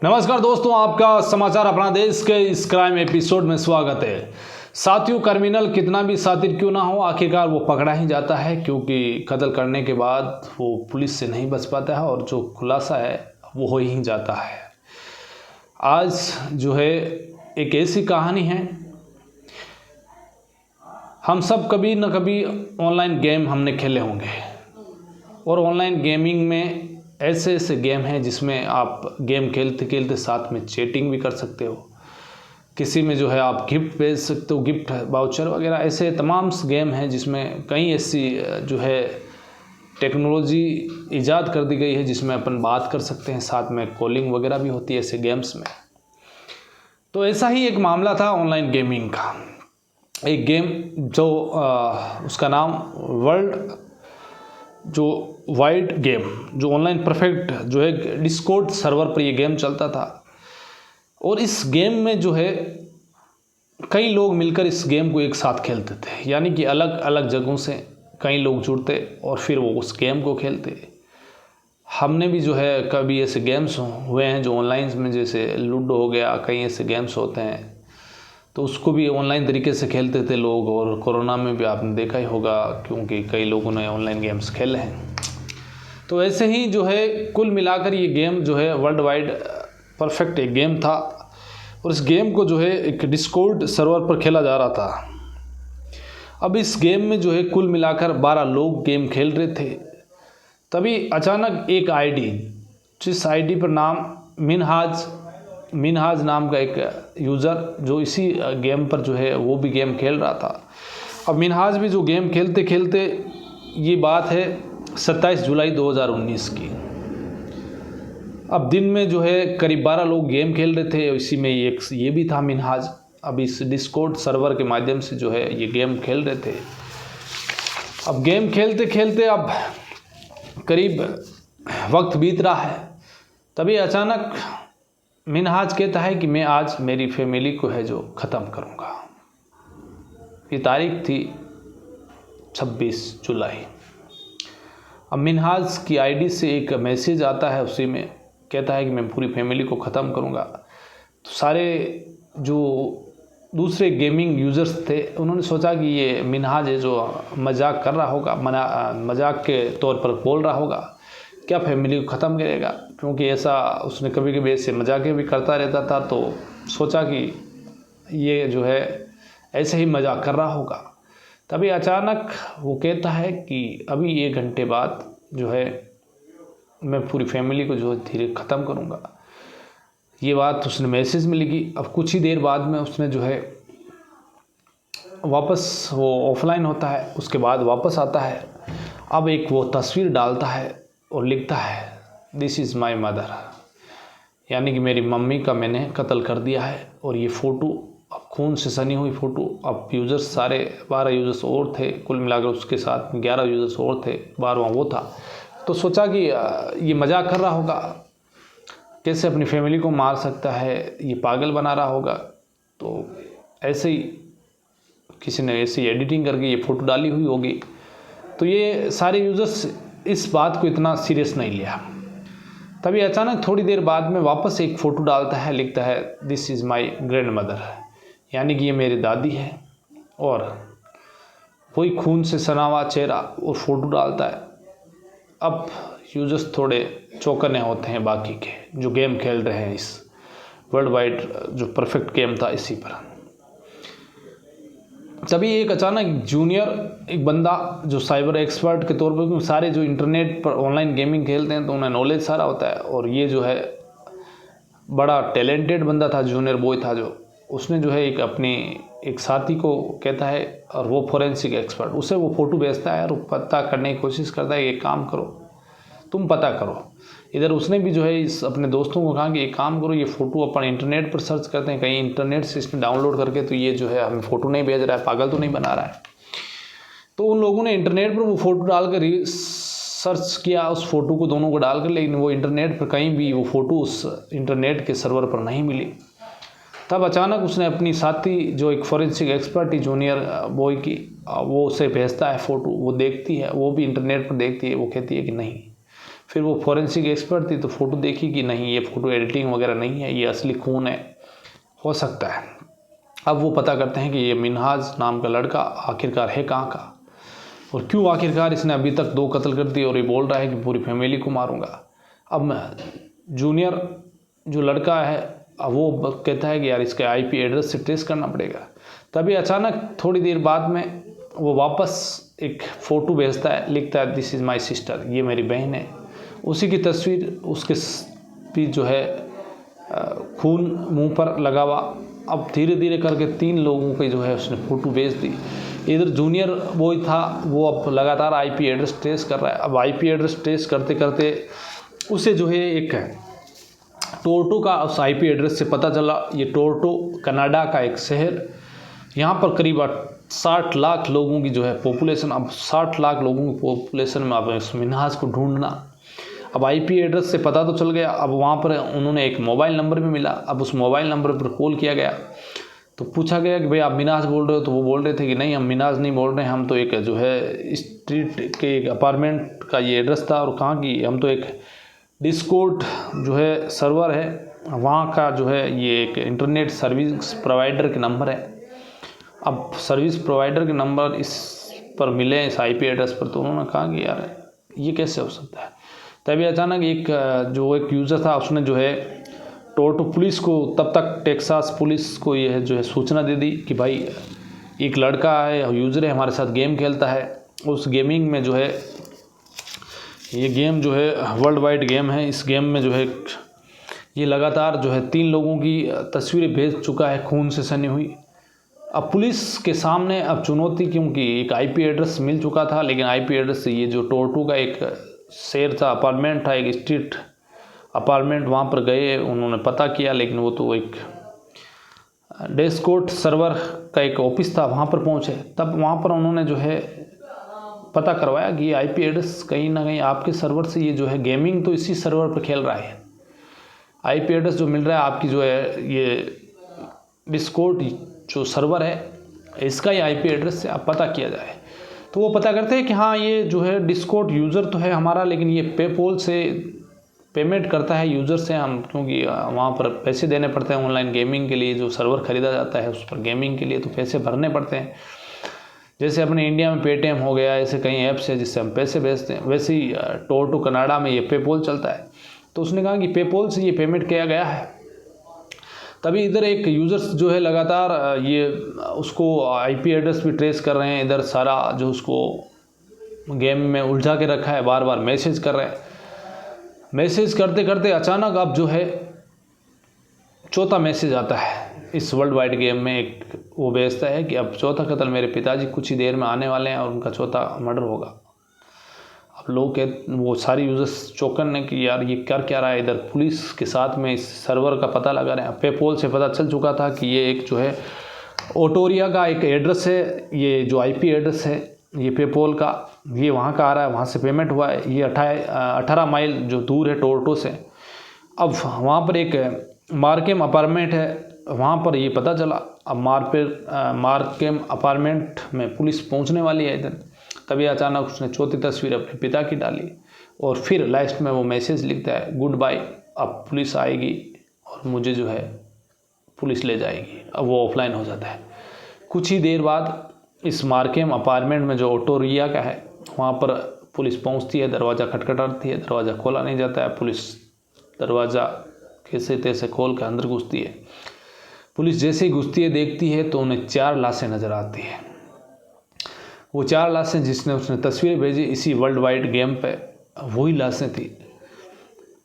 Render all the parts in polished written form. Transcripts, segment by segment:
नमस्कार दोस्तों, आपका समाचार अपना देश के इस क्राइम एपिसोड में स्वागत है। साथियों, क्रिमिनल कितना भी शातिर क्यों ना हो, आखिरकार वो पकड़ा ही जाता है, क्योंकि कत्ल करने के बाद वो पुलिस से नहीं बच पाता है और जो खुलासा है वो हो ही जाता है। आज जो है एक ऐसी कहानी है, हम सब कभी न कभी ऑनलाइन गेम हमने खेले होंगे और ऑनलाइन गेमिंग में ऐसे ऐसे गेम हैं जिसमें आप गेम खेलते खेलते साथ में चैटिंग भी कर सकते हो। किसी में जो है आप गिफ्ट भेज सकते हो, गिफ्ट वाउचर वगैरह, ऐसे तमाम गेम हैं जिसमें कई ऐसी जो है टेक्नोलॉजी ईजाद कर दी गई है जिसमें अपन बात कर सकते हैं, साथ में कॉलिंग वगैरह भी होती है ऐसे गेम्स में। तो ऐसा ही एक मामला था ऑनलाइन गेमिंग का। एक गेम जो उसका नाम वर्ल्ड जो वाइड गेम, जो ऑनलाइन परफेक्ट जो है डिस्कॉर्ड सर्वर पर ये गेम चलता था। और इस गेम में जो है कई लोग मिलकर इस गेम को एक साथ खेलते थे, यानी कि अलग अलग जगहों से कई लोग जुड़ते और फिर वो उस गेम को खेलते। हमने भी जो है कभी ऐसे गेम्स हुए हैं जो ऑनलाइन में, जैसे लूडो हो गया, कई ऐसे गेम्स होते हैं, तो उसको भी ऑनलाइन तरीके से खेलते थे लोग। और कोरोना में भी आपने देखा ही होगा, क्योंकि कई लोगों ने ऑनलाइन गेम्स खेले हैं। तो ऐसे ही जो है कुल मिलाकर ये गेम जो है वर्ल्ड वाइड परफेक्ट एक गेम था और इस गेम को जो है एक डिस्कॉर्ड सर्वर पर खेला जा रहा था। अब इस गेम में जो है कुल मिलाकर 12 लोग गेम खेल रहे थे। तभी अचानक एक आईडी, जिस आईडी पर नाम मिनहाज नाम का एक यूज़र जो इसी गेम पर जो है वो भी गेम खेल रहा था। अब मिनहाज भी जो गेम खेलते खेलते, ये बात है 27 जुलाई 2019 की। अब दिन में जो है करीब 12 लोग गेम खेल रहे थे, इसी में ये भी था मिनहाज। अब इस डिस्कॉर्ड सर्वर के माध्यम से जो है ये गेम खेल रहे थे। अब गेम खेलते खेलते अब करीब वक्त बीत रहा है, तभी अचानक मिनहाज कहता है कि मैं आज मेरी फैमिली को है जो ख़त्म करूँगा। ये तारीख थी 26 जुलाई। अब मिनहाज की आईडी से एक मैसेज आता है, उसी में कहता है कि मैं पूरी फैमिली को ख़त्म करूँगा। तो सारे जो दूसरे गेमिंग यूज़र्स थे उन्होंने सोचा कि ये मिनहाज है जो मजाक कर रहा होगा, मजाक के तौर पर बोल रहा होगा, क्या फैमिली को ख़त्म करेगा, क्योंकि ऐसा उसने कभी कभी ऐसे मजाक भी करता रहता था। तो सोचा कि ये जो है ऐसे ही मजाक कर रहा होगा। तभी अचानक वो कहता है कि अभी 1 घंटे बाद जो है मैं पूरी फैमिली को जो है धीरे ख़त्म करूँगा। ये बात उसने मैसेज में लिखी। अब कुछ ही देर बाद में उसने जो है वापस वो ऑफलाइन होता है, उसके बाद वापस आता है। अब एक वो तस्वीर डालता है और लिखता है दिस इज़ माई मदर, यानी कि मेरी मम्मी का मैंने कत्ल कर दिया है। और ये फ़ोटो अब खून से सनी हुई फ़ोटो। अब यूज़र्स सारे 12 यूज़र्स और थे, कुल मिलाकर उसके साथ 11 यूज़र्स और थे, 12वां वो था। तो सोचा कि ये मजाक कर रहा होगा, कैसे अपनी फैमिली को मार सकता है, ये पागल बना रहा होगा। तो ऐसे ही किसी ने ऐसी एडिटिंग करके ये फ़ोटो डाली हुई होगी। तो ये सारे यूज़र्स इस बात को इतना सीरियस नहीं लिया। तभी अचानक थोड़ी देर बाद में वापस एक फ़ोटो डालता है, लिखता है this is my grand mother, यानी कि ये मेरी दादी है। और वही खून से सना हुआ चेहरा और फ़ोटो डालता है। अब यूज़र्स थोड़े चौकन्ने होते हैं बाकी के जो गेम खेल रहे हैं इस वर्ल्ड वाइड जो परफेक्ट गेम था इसी पर। तभी एक अचानक जूनियर एक बंदा जो साइबर एक्सपर्ट के तौर पर, क्योंकि सारे जो इंटरनेट पर ऑनलाइन गेमिंग खेलते हैं तो उन्हें नॉलेज सारा होता है, और ये जो है बड़ा टैलेंटेड बंदा था, जूनियर बॉय था, जो उसने जो है एक साथी को कहता है, और वो फोरेंसिक एक्सपर्ट उसे वो फ़ोटो भेजता है और पता करने की कोशिश करता है, एक काम करो तुम पता करो। इधर उसने भी जो है इस अपने दोस्तों को कहा कि एक काम करो, ये फ़ोटो अपन इंटरनेट पर सर्च करते हैं, कहीं इंटरनेट से इसमें डाउनलोड करके तो ये जो है हमें फ़ोटो नहीं भेज रहा है, पागल तो नहीं बना रहा है। तो उन लोगों ने इंटरनेट पर वो फ़ोटो डालकर सर्च किया उस फ़ोटो को, दोनों को डालकर, लेकिन वो इंटरनेट पर कहीं भी वो फ़ोटो उस इंटरनेट के सर्वर पर नहीं मिली। तब अचानक उसने अपनी साथी जो एक फोरेंसिक एक्सपर्ट थी जूनियर बॉय की, वो उसे भेजता है फ़ोटो, वो देखती है, वो भी इंटरनेट पर देखती है, वो कहती है कि नहीं, फिर वो फॉरेंसिक एक्सपर्ट थी तो फ़ोटो देखी कि नहीं, ये फ़ोटो एडिटिंग वगैरह नहीं है, ये असली खून है, हो सकता है। अब वो पता करते हैं कि ये मिनहाज नाम का लड़का आखिरकार है कहाँ का, और क्यों आखिरकार इसने अभी तक 2 कत्ल कर दिए और ये बोल रहा है कि पूरी फैमिली को मारूंगा। अब जूनियर जो लड़का है अब वो कहता है कि यार इसके आईपी एड्रेस से ट्रेस करना पड़ेगा। तभी अचानक थोड़ी देर बाद में वो वापस एक फ़ोटो भेजता है, लिखता है दिस इज़ माई सिस्टर, ये मेरी बहन है। उसी की तस्वीर उसके भी जो है खून मुंह पर लगा हुआ। अब धीरे धीरे करके 3 लोगों के जो है उसने फ़ोटो भेज दी। इधर जूनियर बॉय था वो अब लगातार आईपी एड्रेस ट्रेस कर रहा है। अब आईपी एड्रेस ट्रेस करते करते उसे जो है एक टोरंटो का उस आईपी एड्रेस से पता चला, ये टोरंटो कनाडा का एक शहर, यहाँ पर करीब 60 लाख लोगों की जो है पॉपुलेशन। अब 60 लाख लोगों की पॉपुलेशन में अब इस मिनहाज को ढूंढना। अब आईपी एड्रेस से पता तो चल गया। अब वहाँ पर उन्होंने एक मोबाइल नंबर भी मिला। अब उस मोबाइल नंबर पर कॉल किया गया तो पूछा गया कि भाई आप मिनहाज बोल रहे हो, तो वो बोल रहे थे कि नहीं हम मिनहाज नहीं बोल रहे हैं, हम तो एक जो है स्ट्रीट के एक अपार्टमेंट का ये एड्रेस था, और कहाँ की, हम तो एक डिस्कॉर्ड जो है सर्वर है वहाँ का जो है ये एक इंटरनेट सर्विस प्रोवाइडर के नंबर है। अब सर्विस प्रोवाइडर के नंबर इस पर मिले इस आईपी एड्रेस पर, तो उन्होंने कहा कि यार ये कैसे हो सकता है। तभी अचानक एक यूज़र था उसने जो है टोरंटो पुलिस को, तब तक टेक्सास पुलिस को यह जो है सूचना दे दी कि भाई एक लड़का है, यूज़र है, हमारे साथ गेम खेलता है। उस गेमिंग में जो है ये गेम जो है वर्ल्ड वाइड गेम है, इस गेम में जो है ये लगातार जो है 3 लोगों की तस्वीरें भेज चुका है खून से सनी हुई। अब पुलिस के सामने अब चुनौती, क्योंकि एक आईपी एड्रेस मिल चुका था, लेकिन आईपी एड्रेस से ये जो टोरंटो का एक शहर था, अपार्टमेंट था, एक स्ट्रीट अपार्टमेंट, वहाँ पर गए, उन्होंने पता किया, लेकिन वो तो एक डिस्कॉर्ड सर्वर का एक ऑफिस था, वहाँ पर पहुँचे। तब वहाँ पर उन्होंने जो है पता करवाया कि ये आईपी एड्रेस कहीं ना कहीं आपके सर्वर से, ये जो है गेमिंग तो इसी सर्वर पर खेल रहा है। आईपी एड्रेस जो मिल रहा है आपकी जो है ये डिस्कॉर्ड जो सर्वर है इसका ही आईपी एड्रेस से आप पता किया जाए। तो वो पता करते हैं कि हाँ ये जो है डिस्कॉर्ड यूज़र तो है हमारा, लेकिन ये पेपॉल से पेमेंट करता है यूज़र से हम, क्योंकि वहाँ पर पैसे देने पड़ते हैं ऑनलाइन गेमिंग के लिए। जो सर्वर ख़रीदा जाता है उस पर गेमिंग के लिए तो पैसे भरने पड़ते हैं। जैसे अपने इंडिया में पेटीएम हो गया, ऐसे कई ऐप्स हैं जिससे हम पैसे भेजते हैं, वैसे ही टोरंटो कनाडा में ये पेपॉल चलता है। तो उसने कहा कि पेपॉल से ये पेमेंट किया गया है। तभी इधर एक यूज़र्स जो है लगातार ये उसको आईपी एड्रेस भी ट्रेस कर रहे हैं, इधर सारा जो उसको गेम में उलझा के रखा है, बार बार मैसेज कर रहे हैं। मैसेज करते करते अचानक अब जो है चौथा मैसेज आता है इस वर्ल्ड वाइड गेम में। एक वो भेजता है कि अब चौथा कत्ल मेरे पिताजी कुछ ही देर में आने वाले हैं और उनका चौथा मर्डर होगा। अब लोग वो सारे यूज़र्स चौकन है कि यार ये कर क्या रहा है। इधर पुलिस के साथ में इस सर्वर का पता लगा रहे हैं। पेपॉल से पता चल चुका था कि ये एक जो है ओटोरिया का एक एड्रेस है, ये जो आईपी एड्रेस है ये पेपॉल का, ये वहाँ का आ रहा है, वहाँ से पेमेंट हुआ है। ये 18 माइल जो दूर है टोरंटो से। अब वहाँ पर एक मार्केम अपार्टमेंट है, वहाँ पर ये पता चला। अब मार्केम अपार्टमेंट में पुलिस पहुँचने वाली है इधर। तभी अचानक उसने चौथी तस्वीर अपने पिता की डाली और फिर लास्ट में वो मैसेज लिखता है गुड बाय, अब पुलिस आएगी और मुझे जो है पुलिस ले जाएगी। अब वो ऑफलाइन हो जाता है। कुछ ही देर बाद इस मार्केम अपार्टमेंट में जो ओटोरिया का है वहाँ पर पुलिस पहुँचती है, दरवाज़ा खटखटाती है, दरवाज़ा खोला नहीं जाता है। पुलिस दरवाज़ा कैसे तैसे खोल कर अंदर घुसती है। पुलिस जैसे ही घुसती है देखती है तो उन्हें 4 लाशें नज़र आती हैं। वो 4 लाशें जिसने उसने तस्वीरें भेजी इसी वर्ल्ड वाइड गेम पे, वही लाशें थी।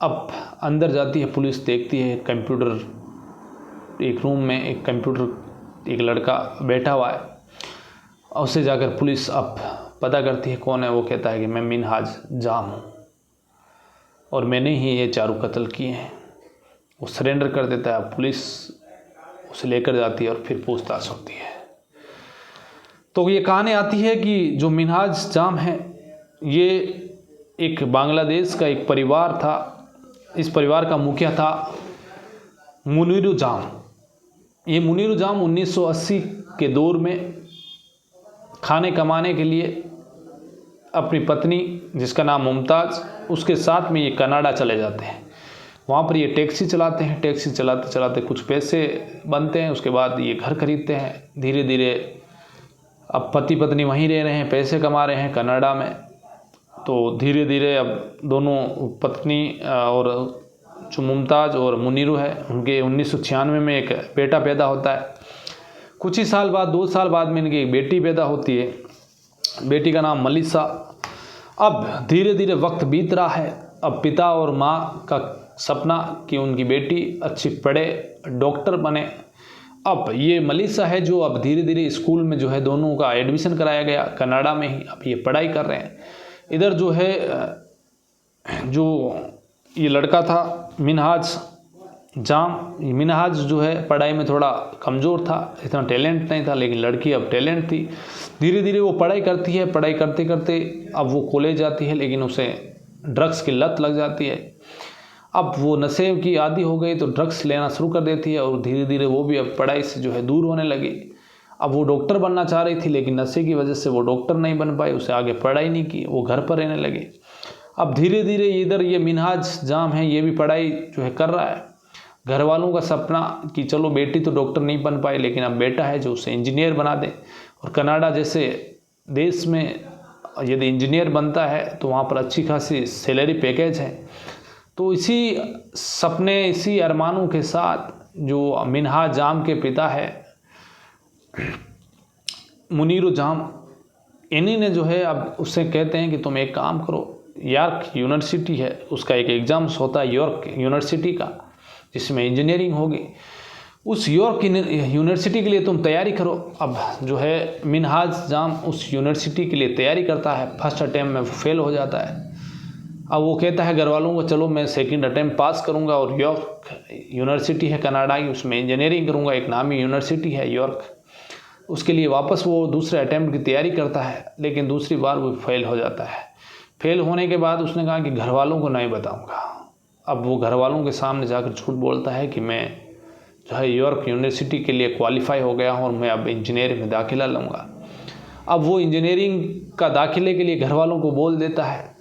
अब अंदर जाती है पुलिस, देखती है कंप्यूटर, एक रूम में एक कंप्यूटर, एक लड़का बैठा हुआ है। उससे जाकर पुलिस अब पता करती है कौन है। वो कहता है कि मैं मिनहाज जाम हूँ और मैंने ही ये 4 कत्ल किए हैं। वो सरेंडर कर देता है। पुलिस उसे लेकर जाती है और फिर पूछताछ होती है। तो ये कहानी आती है कि जो मिनहाज जाम है ये एक बांग्लादेश का एक परिवार था। इस परिवार का मुखिया था मुनीर जाम। ये मुनीर जाम 1980 के दौर में खाने कमाने के लिए अपनी पत्नी जिसका नाम मुमताज़ उसके साथ में ये कनाडा चले जाते हैं। वहाँ पर ये टैक्सी चलाते हैं, टैक्सी चलाते चलाते कुछ पैसे बनते हैं, उसके बाद ये घर खरीदते हैं। धीरे धीरे अब पति पत्नी वहीं रह रहे हैं, पैसे कमा रहे हैं कनाडा में। तो धीरे धीरे अब दोनों पत्नी और जो मुमताज़ और मुनीरू है, उनके 1996 में एक बेटा पैदा होता है। कुछ ही साल बाद, 2 साल बाद में इनकी एक बेटी पैदा होती है। बेटी का नाम मलिसा। अब धीरे धीरे वक्त बीत रहा है। अब पिता और माँ का सपना कि उनकी बेटी अच्छी पढ़े, डॉक्टर बने। अब ये मलिसा है जो अब धीरे धीरे स्कूल में जो है दोनों का एडमिशन कराया गया कनाडा में ही। अब ये पढ़ाई कर रहे हैं। इधर जो है जो ये लड़का था मिनहाज जाम, मिनहाज जो है पढ़ाई में थोड़ा कमज़ोर था, इतना टैलेंट नहीं था, लेकिन लड़की अब टैलेंट थी। धीरे धीरे वो पढ़ाई करती है, पढ़ाई करते करते अब वो कॉलेज जाती है, लेकिन उसे ड्रग्स की लत लग जाती है। अब वो नशे की आदी हो गई तो ड्रग्स लेना शुरू कर देती है और धीरे धीरे वो भी अब पढ़ाई से जो है दूर होने लगी। अब वो डॉक्टर बनना चाह रही थी, लेकिन नशे की वजह से वो डॉक्टर नहीं बन पाई, उसे आगे पढ़ाई नहीं की, वो घर पर रहने लगे। अब धीरे धीरे इधर ये मिनहाज जाम है, ये भी पढ़ाई जो है कर रहा है। घर वालों का सपना कि चलो बेटी तो डॉक्टर नहीं बन पाई, लेकिन अब बेटा है जो उसे इंजीनियर बना दे। और कनाडा जैसे देश में यदि इंजीनियर बनता है तो वहाँ पर अच्छी खासी सैलरी पैकेज है। तो इसी सपने, इसी अरमानों के साथ जो मिनहाज जाम के पिता है मुनीरू जाम, इन्हीं ने जो है अब उससे कहते हैं कि तुम एक काम करो, यॉर्क यूनिवर्सिटी है, उसका एक एग्ज़ाम्स होता है यॉर्क यूनिवर्सिटी का, जिसमें इंजीनियरिंग होगी। उस यॉर्क यूनिवर्सिटी के लिए तुम तैयारी करो। अब जो है मिनहाज जाम उस यूनिवर्सिटी के लिए तैयारी करता है। फर्स्ट अटैम्प्ट में फेल हो जाता है। अब वो कहता है घर वालों को चलो मैं सेकंड अटैम्प्ट पास करूंगा और यॉर्क यूनिवर्सिटी है कनाडा की, उसमें इंजीनियरिंग करूंगा, एक नामी यूनिवर्सिटी है यॉर्क। उसके लिए वापस वो दूसरे अटैम्प्ट की तैयारी करता है, लेकिन दूसरी बार वो फेल हो जाता है। फेल होने के बाद उसने कहा कि घर वालों को नहीं बताऊँगा। अब वो घर वालों के सामने जाकर झूठ बोलता है कि मैं जो है यॉर्क यूनिवर्सिटी के लिए क्वालिफाई हो गया हूँ और मैं अब इंजीनियरिंग में दाखिला लूँगा। अब वो इंजीनियरिंग का दाखिले के लिए घर वालों को बोल देता है।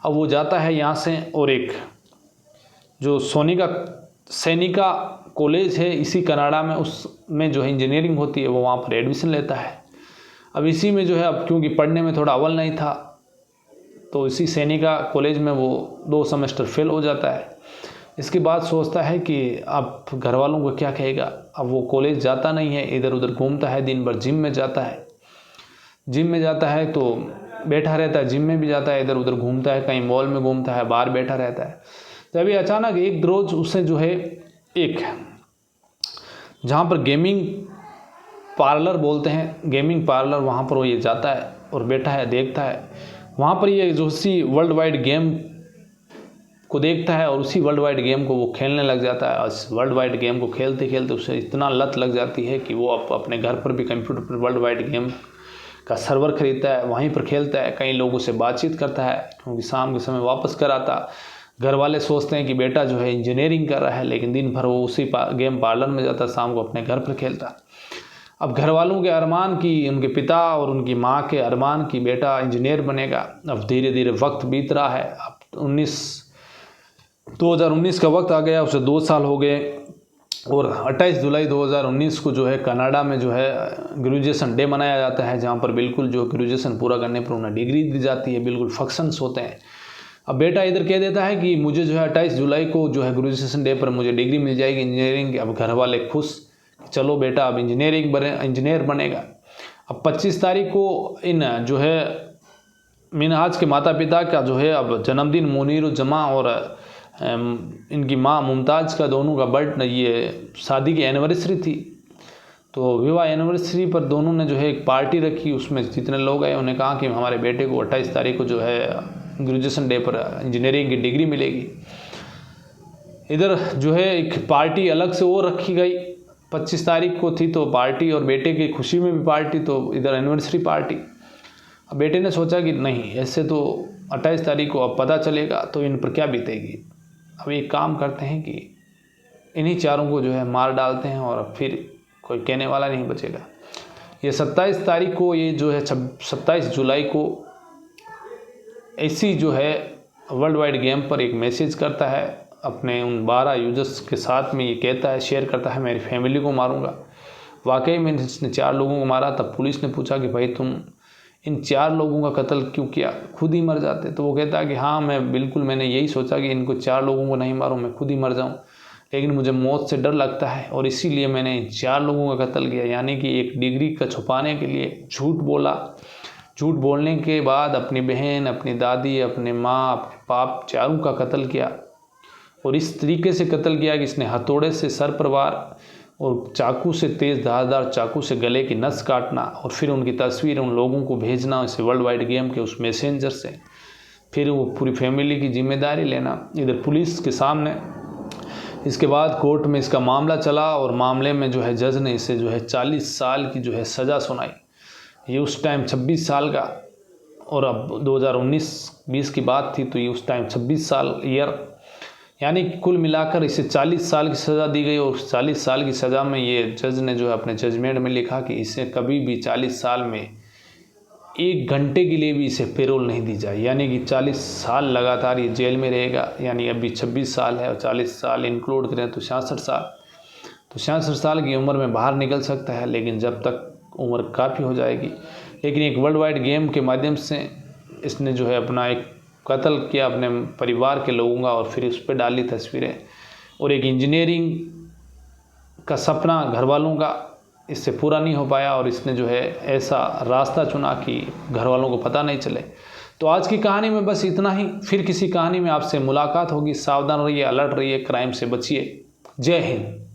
अब वो जाता है यहाँ से और एक जो सैनिका कॉलेज है इसी कनाडा में, उसमें जो है इंजीनियरिंग होती है, वो वहाँ पर एडमिशन लेता है। अब इसी में जो है अब क्योंकि पढ़ने में थोड़ा अव्वल नहीं था तो इसी सैनिका कॉलेज में वो 2 सेमेस्टर फेल हो जाता है। इसके बाद सोचता है कि अब घर वालों को क्या कहेगा। अब वो कॉलेज जाता नहीं है, इधर उधर घूमता है, दिन भर जिम में जाता है। जिम में जाता है तो बैठा रहता है, जिम में भी जाता है, इधर उधर घूमता है, कहीं मॉल में घूमता है, बाहर बैठा रहता है। तभी अचानक एक रोज़ उसे जो है एक जहाँ पर गेमिंग पार्लर बोलते हैं, गेमिंग पार्लर, वहाँ पर वो ये जाता है और बैठा है, देखता है। वहाँ पर ये जो उसी वर्ल्ड वाइड गेम को देखता है और उसी वर्ल्ड वाइड गेम को वो खेलने लग जाता है। और इस वर्ल्ड वाइड गेम को खेलते खेलते उसे इतना लत लग जाती है कि वो अपने घर पर भी कंप्यूटर पर वर्ल्ड वाइड गेम का सर्वर खरीदता है, वहीं पर खेलता है, कई लोगों से बातचीत करता है, क्योंकि शाम के समय वापस कर आता। घर वाले सोचते हैं कि बेटा जो है इंजीनियरिंग कर रहा है, लेकिन दिन भर वो उसी गेम पार्लर में जाता, शाम को अपने घर पर खेलता। अब घर वालों के अरमान की, उनके पिता और उनकी माँ के अरमान की बेटा इंजीनियर बनेगा। अब धीरे धीरे वक्त बीत रहा है। अब 2019 का वक्त आ गया, उसे 2 साल हो गए और 28 जुलाई 2019 को जो है कनाडा में जो है ग्रेजुएशन डे मनाया जाता है, जहाँ पर बिल्कुल जो ग्रेजुएशन पूरा करने पर उन्हें डिग्री दी जाती है, बिल्कुल फंक्शंस होते हैं। अब बेटा इधर कह देता है कि मुझे जो है 28 जुलाई को जो है ग्रेजुएशन डे पर मुझे डिग्री मिल जाएगी इंजीनियरिंग की। अब घर वाले खुश, चलो बेटा अब इंजीनियर बनेगा। अब 25 तारीख को इन जो है मिनहाज के माता पिता का जो है अब जन्मदिन मुनीरू जमा और इनकी माँ मुमताज़ का, दोनों का बर्थडे, ये शादी की एनिवर्सरी थी। तो विवाह एनिवर्सरी पर दोनों ने जो है एक पार्टी रखी। उसमें जितने लोग आए उन्हें कहा कि हमारे बेटे को 28 तारीख को जो है ग्रेजुएशन डे पर इंजीनियरिंग की डिग्री मिलेगी। इधर जो है एक पार्टी अलग से और रखी गई। 25 तारीख को थी तो पार्टी, और बेटे की खुशी में भी पार्टी, तो इधर एनिवर्सरी पार्टी। अब बेटे ने सोचा कि नहीं, ऐसे तो 28 तारीख को अब पता चलेगा तो इन पर क्या बीतेगी। अब एक काम करते हैं कि इन्हीं चारों को जो है मार डालते हैं और फिर कोई कहने वाला नहीं बचेगा। ये 27 तारीख को, ये जो है 27 जुलाई को ऐसी जो है वर्ल्ड वाइड गेम पर एक मैसेज करता है अपने उन 12 यूजर्स के साथ में, ये कहता है, शेयर करता है, मेरी फैमिली को मारूंगा। वाकई में इसने 4 लोगों को मारा। तब पुलिस ने पूछा कि भाई तुम इन 4 लोगों का कत्ल क्यों किया, खुद ही मर जाते। तो वो कहता है कि हाँ मैं बिल्कुल, मैंने यही सोचा कि इनको 4 लोगों को नहीं मारूं, मैं खुद ही मर जाऊं, लेकिन मुझे मौत से डर लगता है और इसीलिए मैंने इन 4 लोगों का कत्ल किया। यानी कि एक डिग्री का छुपाने के लिए झूठ बोला। झूठ बोलने के बाद अपनी बहन, अपनी दादी, अपने माँ, अपने बाप, चारों का कत्ल किया। और इस तरीके से कत्ल किया कि इसने हथौड़े से सर पर वार और चाकू से, तेज़ धारदार चाकू से गले की नस काटना और फिर उनकी तस्वीर उन लोगों को भेजना इस वर्ल्ड वाइड गेम के उस मैसेंजर से, फिर वो पूरी फैमिली की जिम्मेदारी लेना इधर पुलिस के सामने। इसके बाद कोर्ट में इसका मामला चला और मामले में जो है जज ने इसे जो है 40 साल की जो है सज़ा सुनाई। ये उस टाइम 26 साल का, और अब 2019-20 की बात थी तो ये उस टाइम 26 साल ईयर, यानी कि कुल मिलाकर इसे 40 साल की सज़ा दी गई। और 40 साल की सज़ा में ये जज ने जो है अपने जजमेंट में लिखा कि इसे कभी भी 40 साल में 1 घंटे के लिए भी इसे पेरोल नहीं दी जाए। यानी कि 40 साल लगातार ये जेल में रहेगा। यानी अभी 26 साल है और 40 साल इंक्लूड करें तो 66 साल। तो 66 साल की उम्र में बाहर निकल सकता है, लेकिन जब तक उम्र काफ़ी हो जाएगी। लेकिन एक वर्ल्ड वाइड गेम के माध्यम से इसने जो है अपना एक कत्ल किया अपने परिवार के लोगों का और फिर उस पर डाली तस्वीरें। और एक इंजीनियरिंग का सपना घर वालों का इससे पूरा नहीं हो पाया और इसने जो है ऐसा रास्ता चुना कि घर वालों को पता नहीं चले। तो आज की कहानी में बस इतना ही। फिर किसी कहानी में आपसे मुलाकात होगी। सावधान रहिए, अलर्ट रहिए, क्राइम से बचिए। जय हिंद।